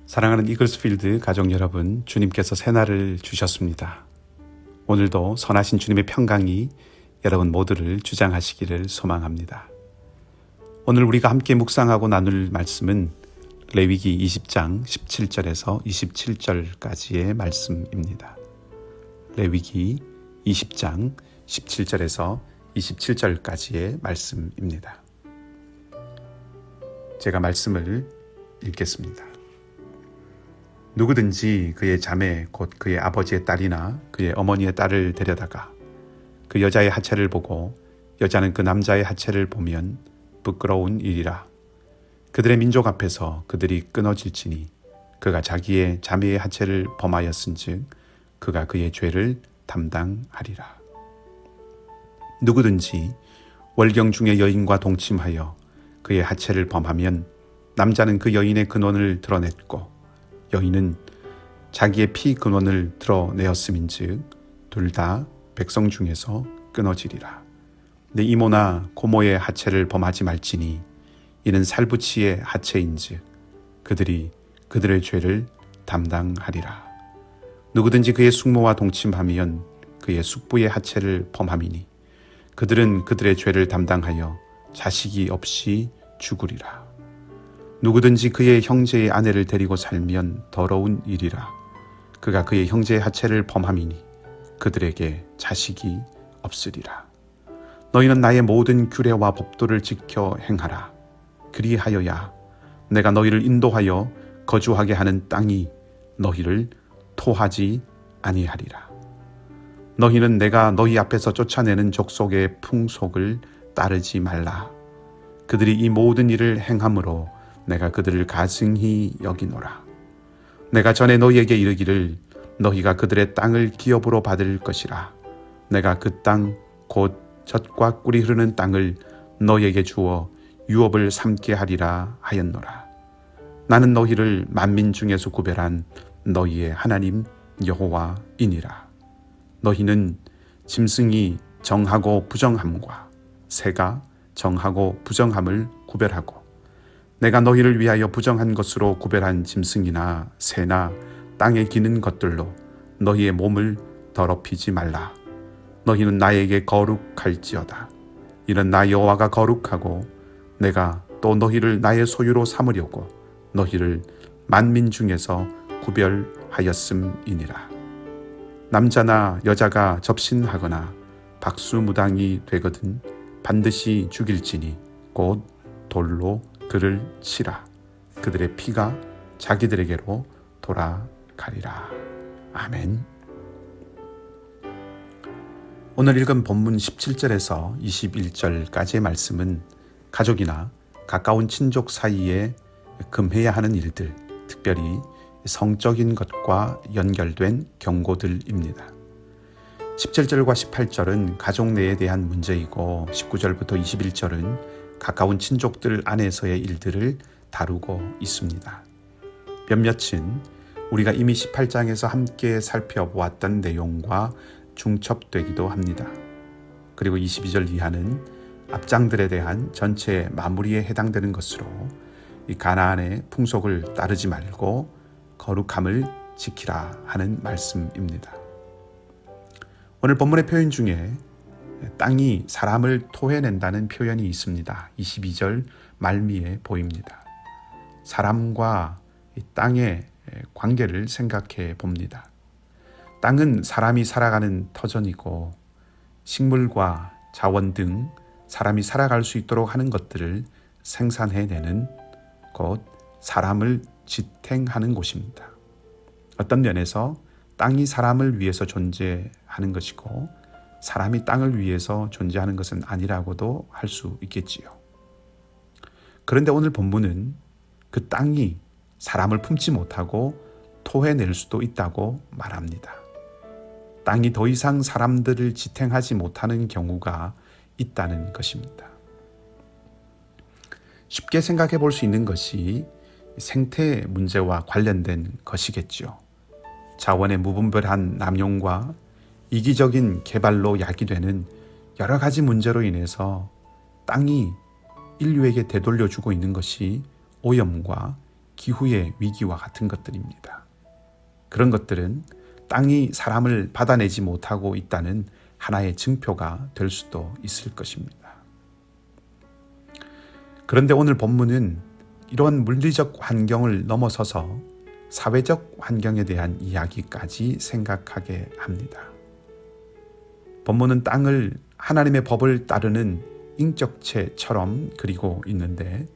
사랑하는 이글스필드 가족 여러분, 주님께서 새날을 주셨습니다. 오늘도 선하신 주님의 평강이 여러분 모두를 주장하시기를 소망합니다. 오늘 우리가 함께 묵상하고 나눌 말씀은 레위기 20장 17절에서 27절까지의 말씀입니다. 레위기 20장 17절에서 27절까지의 말씀입니다. 제가 말씀을 읽겠습니다. 누구든지 그의 자매 곧 그의 아버지의 딸이나 그의 어머니의 딸을 데려다가 그 여자의 하체를 보고 여자는 그 남자의 하체를 보면 부끄러운 일이라. 그들의 민족 앞에서 그들이 끊어질지니 그가 자기의 자매의 하체를 범하였은즉 그가 그의 죄를 담당하리라. 누구든지 월경 중의 여인과 동침하여 그의 하체를 범하면 남자는 그 여인의 근원을 드러냈고 여인은 자기의 피 근원을 드러내었음인즉 둘 다 백성 중에서 끊어지리라. 내 이모나 고모의 하체를 범하지 말지니 이는 살부치의 하체인즉 그들이 그들의 죄를 담당하리라. 누구든지 그의 숙모와 동침하면 그의 숙부의 하체를 범함이니 그들은 그들의 죄를 담당하여 자식이 없이 죽으리라. 누구든지 그의 형제의 아내를 데리고 살면 더러운 일이라. 그가 그의 형제의 하체를 범함이니 그들에게 자식이 없으리라. 너희는 나의 모든 규례와 법도를 지켜 행하라. 그리하여야 내가 너희를 인도하여 거주하게 하는 땅이 너희를 토하지 아니하리라. 너희는 내가 너희 앞에서 쫓아내는 족속의 풍속을 따르지 말라. 그들이 이 모든 일을 행함으로 내가 그들을 가증히 여기노라. 내가 전에 너희에게 이르기를 너희가 그들의 땅을 기업으로 받을 것이라. 내가 그 땅 곧 젖과 꿀이 흐르는 땅을 너희에게 주어 유업을 삼게 하리라 하였노라. 나는 너희를 만민 중에서 구별한 너희의 하나님 여호와이니라. 너희는 짐승이 정하고 부정함과 새가 정하고 부정함을 구별하고 내가 너희를 위하여 부정한 것으로 구별한 짐승이나 새나 땅에 기는 것들로 너희의 몸을 더럽히지 말라. 너희는 나에게 거룩할지어다. 이는 나 여호와가 거룩하고 내가 또 너희를 나의 소유로 삼으려고 너희를 만민 중에서 구별하였음이니라. 남자나 여자가 접신하거나 박수무당이 되거든 반드시 죽일지니 곧 돌로 그를 치라. 그들의 피가 자기들에게로 돌아가리라. 아멘. 오늘 읽은 본문 17절에서 21절까지의 말씀은 가족이나 가까운 친족 사이에 금해야 하는 일들, 특별히 성적인 것과 연결된 경고들입니다. 17절과 18절은 가족 내에 대한 문제이고 19절부터 21절은 가까운 친족들 안에서의 일들을 다루고 있습니다. 몇몇은 우리가 이미 18장에서 함께 살펴보았던 내용과 중첩되기도 합니다. 그리고 22절 이하는 앞장들에 대한 전체 마무리에 해당되는 것으로 이 가나안의 풍속을 따르지 말고 거룩함을 지키라 하는 말씀입니다. 오늘 본문의 표현 중에 땅이 사람을 토해낸다는 표현이 있습니다. 22절 말미에 보입니다. 사람과 이 땅의 관계를 생각해 봅니다. 땅은 사람이 살아가는 터전이고 식물과 자원 등 사람이 살아갈 수 있도록 하는 것들을 생산해내는 곳, 사람을 지탱하는 곳입니다. 어떤 면에서 땅이 사람을 위해서 존재하는 것이고 사람이 땅을 위해서 존재하는 것은 아니라고도 할 수 있겠지요. 그런데 오늘 본문은 그 땅이 사람을 품지 못하고 토해낼 수도 있다고 말합니다. 땅이 더 이상 사람들을 지탱하지 못하는 경우가 있다는 것입니다. 쉽게 생각해 볼 수 있는 것이 생태 문제와 관련된 것이겠죠. 자원의 무분별한 남용과 이기적인 개발로 야기되는 여러 가지 문제로 인해서 땅이 인류에게 되돌려주고 있는 것이 오염과 기후의 위기와 같은 것들입니다. 그런 것들은 땅이 사람을 받아내지 못하고 있다는 하나의 증표가 될 수도 있을 것입니다. 그런데 오늘 본문은 이런 물리적 환경을 넘어서서 사회적 환경에 대한 이야기까지 생각하게 합니다. 본문은 땅을 하나님의 법을 따르는 인격체처럼 그리고 있는데,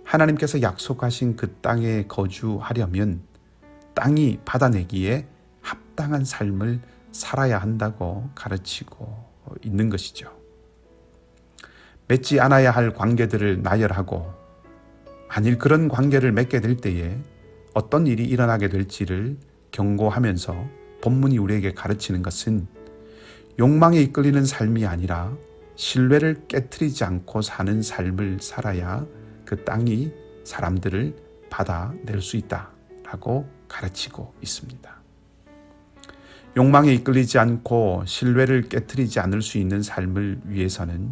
하나님께서 약속하신 그 땅에 거주하려면 땅이 받아내기에 합당한 삶을 살아야 한다고 가르치고 있는 것이죠. 맺지 않아야 할 관계들을 나열하고, 만일 그런 관계를 맺게 될 때에 어떤 일이 일어나게 될지를 경고하면서 본문이 우리에게 가르치는 것은 욕망에 이끌리는 삶이 아니라 신뢰를 깨트리지 않고 사는 삶을 살아야 그 땅이 사람들을 받아낼 수 있다라고 가르치고 있습니다. 욕망에 이끌리지 않고 신뢰를 깨트리지 않을 수 있는 삶을 위해서는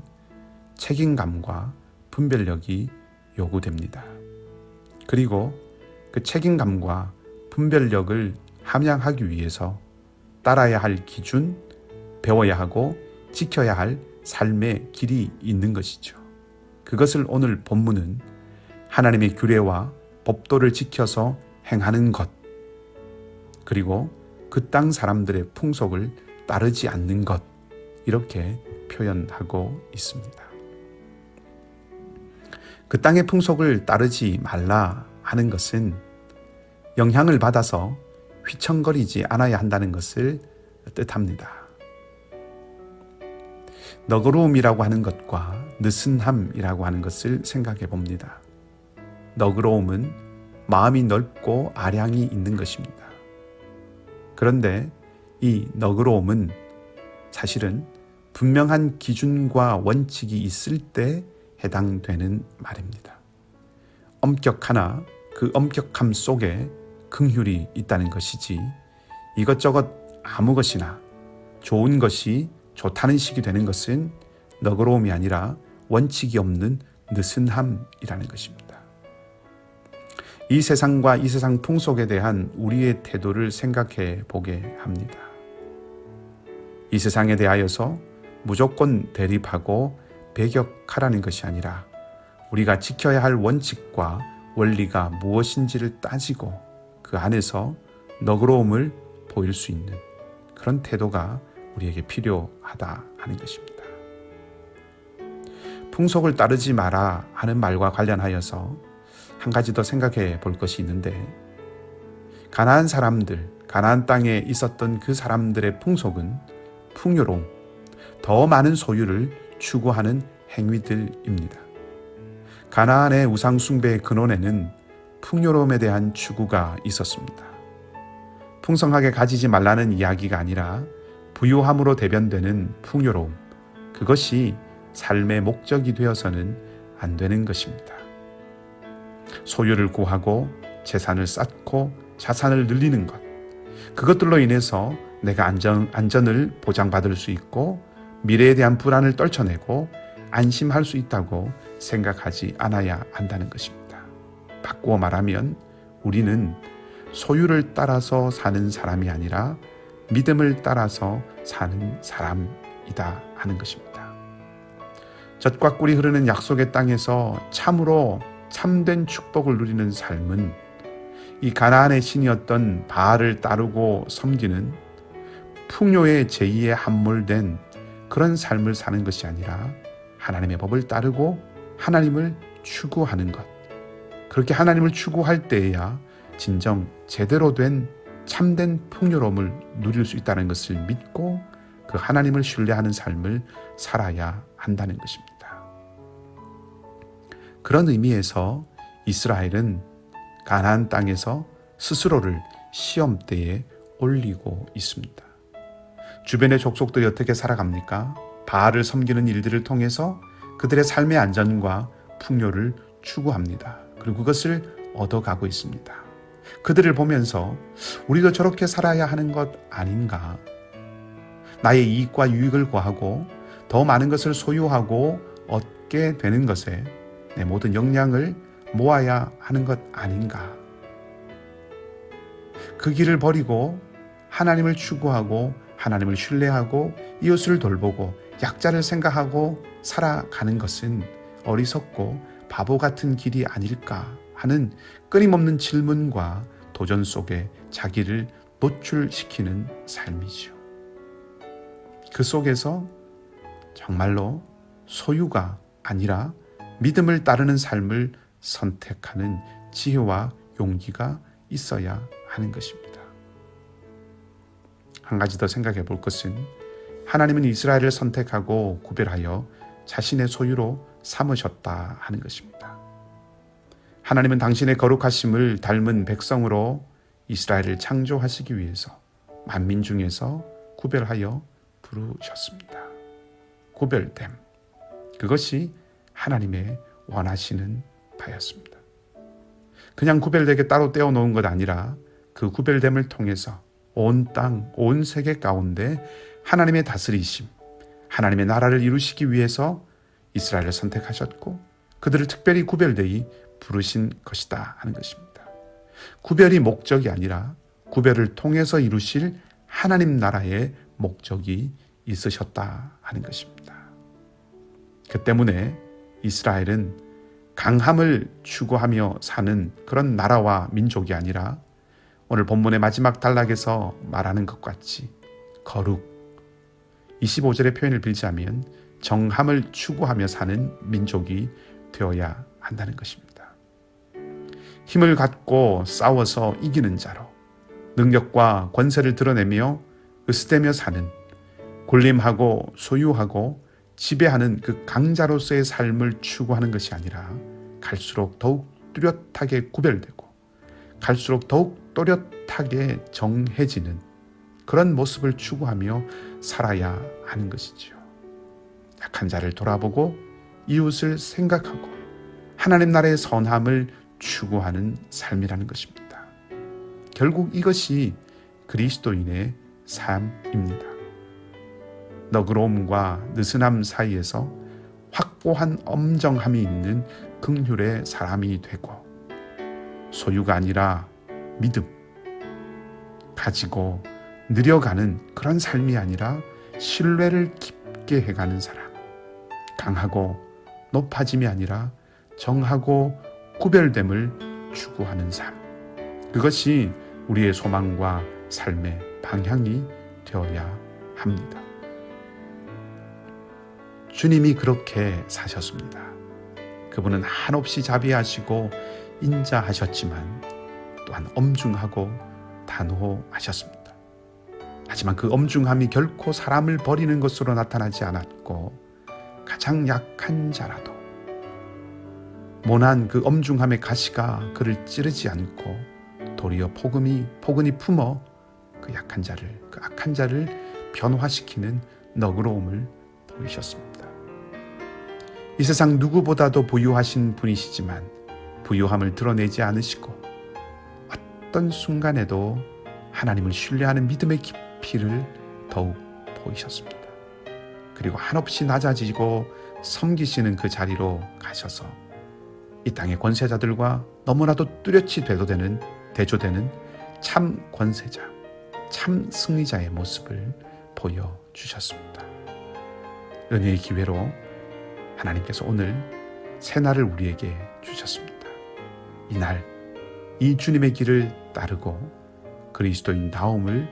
책임감과 분별력이 요구됩니다. 그리고 그 책임감과 분별력을 함양하기 위해서 따라야 할 기준, 배워야 하고 지켜야 할 삶의 길이 있는 것이죠. 그것을 오늘 본문은 하나님의 규례와 법도를 지켜서 행하는 것, 그리고 그 땅 사람들의 풍속을 따르지 않는 것, 이렇게 표현하고 있습니다. 그 땅의 풍속을 따르지 말라 하는 것은 영향을 받아서 휘청거리지 않아야 한다는 것을 뜻합니다. 너그러움이라고 하는 것과 느슨함이라고 하는 것을 생각해 봅니다. 너그러움은 마음이 넓고 아량이 있는 것입니다. 그런데 이 너그러움은 사실은 분명한 기준과 원칙이 있을 때 해당되는 말입니다. 엄격하나 그 엄격함 속에 긍휼이 있다는 것이지, 이것저것 아무 것이나 좋은 것이 좋다는 식이 되는 것은 너그러움이 아니라 원칙이 없는 느슨함이라는 것입니다. 이 세상과 이 세상 풍속에 대한 우리의 태도를 생각해 보게 합니다. 이 세상에 대하여서 무조건 대립하고 배격하라는 것이 아니라 우리가 지켜야 할 원칙과 원리가 무엇인지를 따지고 그 안에서 너그러움을 보일 수 있는 그런 태도가 우리에게 필요하다 하는 것입니다. 풍속을 따르지 마라 하는 말과 관련하여서 한 가지 더 생각해 볼 것이 있는데, 가나안 사람들, 가나안 땅에 있었던 그 사람들의 풍속은 풍요로움, 더 많은 소유를 추구하는 행위들입니다. 가나안의 우상 숭배의 근원에는 풍요로움에 대한 추구가 있었습니다. 풍성하게 가지지 말라는 이야기가 아니라 부유함으로 대변되는 풍요로움, 그것이 삶의 목적이 되어서는 안 되는 것입니다. 소유를 구하고 재산을 쌓고 자산을 늘리는 것, 그것들로 인해서 내가 안전을 보장받을 수 있고 미래에 대한 불안을 떨쳐내고 안심할 수 있다고 생각하지 않아야 한다는 것입니다. 바꾸어 말하면 우리는 소유를 따라서 사는 사람이 아니라 믿음을 따라서 사는 사람이다 하는 것입니다. 젖과 꿀이 흐르는 약속의 땅에서 참으로 참된 축복을 누리는 삶은 이 가나안의 신이었던 바알을 따르고 섬기는 풍요의 제의에 함몰된 그런 삶을 사는 것이 아니라 하나님의 법을 따르고 하나님을 추구하는 것, 그렇게 하나님을 추구할 때에야 진정 제대로 된 참된 풍요로움을 누릴 수 있다는 것을 믿고 그 하나님을 신뢰하는 삶을 살아야 한다는 것입니다. 그런 의미에서 이스라엘은 가나안 땅에서 스스로를 시험대에 올리고 있습니다. 주변의 족속들이 어떻게 살아갑니까? 바알을 섬기는 일들을 통해서 그들의 삶의 안전과 풍요를 추구합니다. 그리고 그것을 얻어가고 있습니다. 그들을 보면서 우리도 저렇게 살아야 하는 것 아닌가? 나의 이익과 유익을 구하고 더 많은 것을 소유하고 얻게 되는 것에 내 모든 역량을 모아야 하는 것 아닌가? 그 길을 버리고 하나님을 추구하고 하나님을 신뢰하고 이웃을 돌보고 약자를 생각하고 살아가는 것은 어리석고 바보 같은 길이 아닐까 하는 끊임없는 질문과 도전 속에 자기를 노출시키는 삶이죠. 그 속에서 정말로 소유가 아니라 믿음을 따르는 삶을 선택하는 지혜와 용기가 있어야 하는 것입니다. 한 가지 더 생각해 볼 것은 하나님은 이스라엘을 선택하고 구별하여 자신의 소유로 삼으셨다 하는 것입니다. 하나님은 당신의 거룩하심을 닮은 백성으로 이스라엘을 창조하시기 위해서 만민 중에서 구별하여 부르셨습니다. 구별됨, 그것이 하나님의 원하시는 바였습니다. 그냥 구별되게 따로 떼어놓은 것 아니라 그 구별됨을 통해서 온 땅, 온 세계 가운데 하나님의 다스리심, 하나님의 나라를 이루시기 위해서 이스라엘을 선택하셨고 그들을 특별히 구별되이 부르신 것이다 하는 것입니다. 구별이 목적이 아니라 구별을 통해서 이루실 하나님 나라의 목적이 있으셨다 하는 것입니다. 그 때문에 이스라엘은 강함을 추구하며 사는 그런 나라와 민족이 아니라 오늘 본문의 마지막 단락에서 말하는 것 같이 거룩, 25절의 표현을 빌자면 정함을 추구하며 사는 민족이 되어야 한다는 것입니다. 힘을 갖고 싸워서 이기는 자로 능력과 권세를 드러내며 으스대며 사는 군림하고 소유하고 지배하는 그 강자로서의 삶을 추구하는 것이 아니라 갈수록 더욱 뚜렷하게 구별되고 갈수록 더욱 또렷하게 정해지는 그런 모습을 추구하며 살아야 하는 것이죠. 약한 자를 돌아보고 이웃을 생각하고 하나님 나라의 선함을 추구하는 삶이라는 것입니다. 결국 이것이 그리스도인의 삶입니다. 너그러움과 느슨함 사이에서 확고한 엄정함이 있는 긍휼의 사람이 되고 소유가 아니라 믿음, 가지고 느려가는 그런 삶이 아니라 신뢰를 깊게 해가는 사람, 강하고 높아짐이 아니라 정하고 구별됨을 추구하는 삶, 그것이 우리의 소망과 삶의 방향이 되어야 합니다. 주님이 그렇게 사셨습니다. 그분은 한없이 자비하시고 인자하셨지만 또한 엄중하고 단호하셨습니다. 하지만 그 엄중함이 결코 사람을 버리는 것으로 나타나지 않았고 가장 약한 자라도 모난 그 엄중함의 가시가 그를 찌르지 않고 도리어 포근히 품어 그 약한 자를, 그 악한 자를 변화시키는 너그러움을 보이셨습니다. 이 세상 누구보다도 부유하신 분이시지만 부유함을 드러내지 않으시고 어떤 순간에도 하나님을 신뢰하는 믿음의 깊이를 더욱 보이셨습니다. 그리고 한없이 낮아지고 섬기시는 그 자리로 가셔서 이 땅의 권세자들과 너무나도 뚜렷이 대조되는 참 권세자, 참 승리자의 모습을 보여주셨습니다. 은혜의 기회로 하나님께서 오늘 새날을 우리에게 주셨습니다. 이날 이 주님의 길을 따르고 그리스도인다움을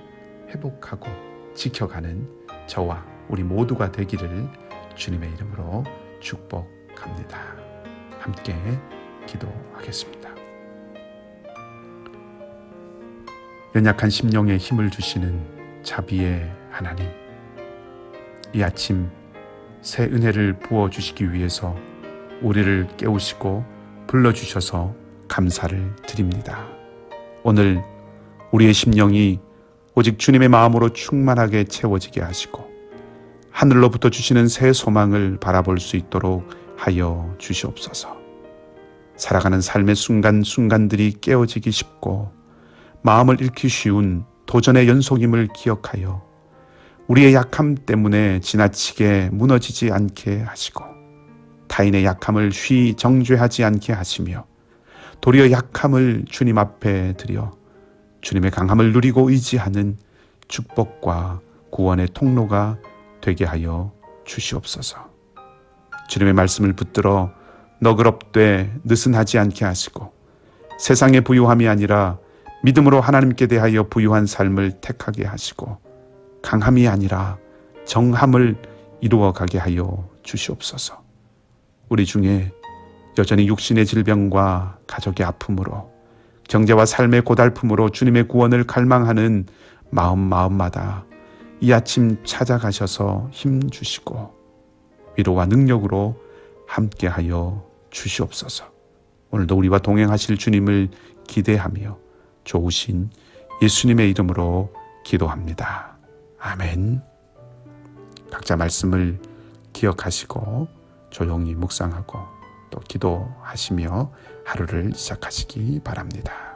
회복하고 지켜가는 저와 우리 모두가 되기를 주님의 이름으로 축복합니다. 함께 기도하겠습니다. 연약한 심령에 힘을 주시는 자비의 하나님, 이 아침 새 은혜를 부어주시기 위해서 우리를 깨우시고 불러주셔서 감사를 드립니다. 오늘 우리의 심령이 오직 주님의 마음으로 충만하게 채워지게 하시고 하늘로부터 주시는 새 소망을 바라볼 수 있도록 하여 주시옵소서. 살아가는 삶의 순간순간들이 깨어지기 쉽고 마음을 잃기 쉬운 도전의 연속임을 기억하여 우리의 약함 때문에 지나치게 무너지지 않게 하시고 타인의 약함을 쉬 정죄하지 않게 하시며 도리어 약함을 주님 앞에 드려 주님의 강함을 누리고 의지하는 축복과 구원의 통로가 되게 하여 주시옵소서. 주님의 말씀을 붙들어 너그럽되 느슨하지 않게 하시고 세상의 부유함이 아니라 믿음으로 하나님께 대하여 부유한 삶을 택하게 하시고 강함이 아니라 정함을 이루어가게 하여 주시옵소서. 우리 중에 여전히 육신의 질병과 가족의 아픔으로 경제와 삶의 고달픔으로 주님의 구원을 갈망하는 마음마다 이 아침 찾아가셔서 힘 주시고 위로와 능력으로 함께하여 주시옵소서. 오늘도 우리와 동행하실 주님을 기대하며 좋으신 예수님의 이름으로 기도합니다. 아멘. 각자 말씀을 기억하시고 조용히 묵상하고 또 기도하시며 하루를 시작하시기 바랍니다.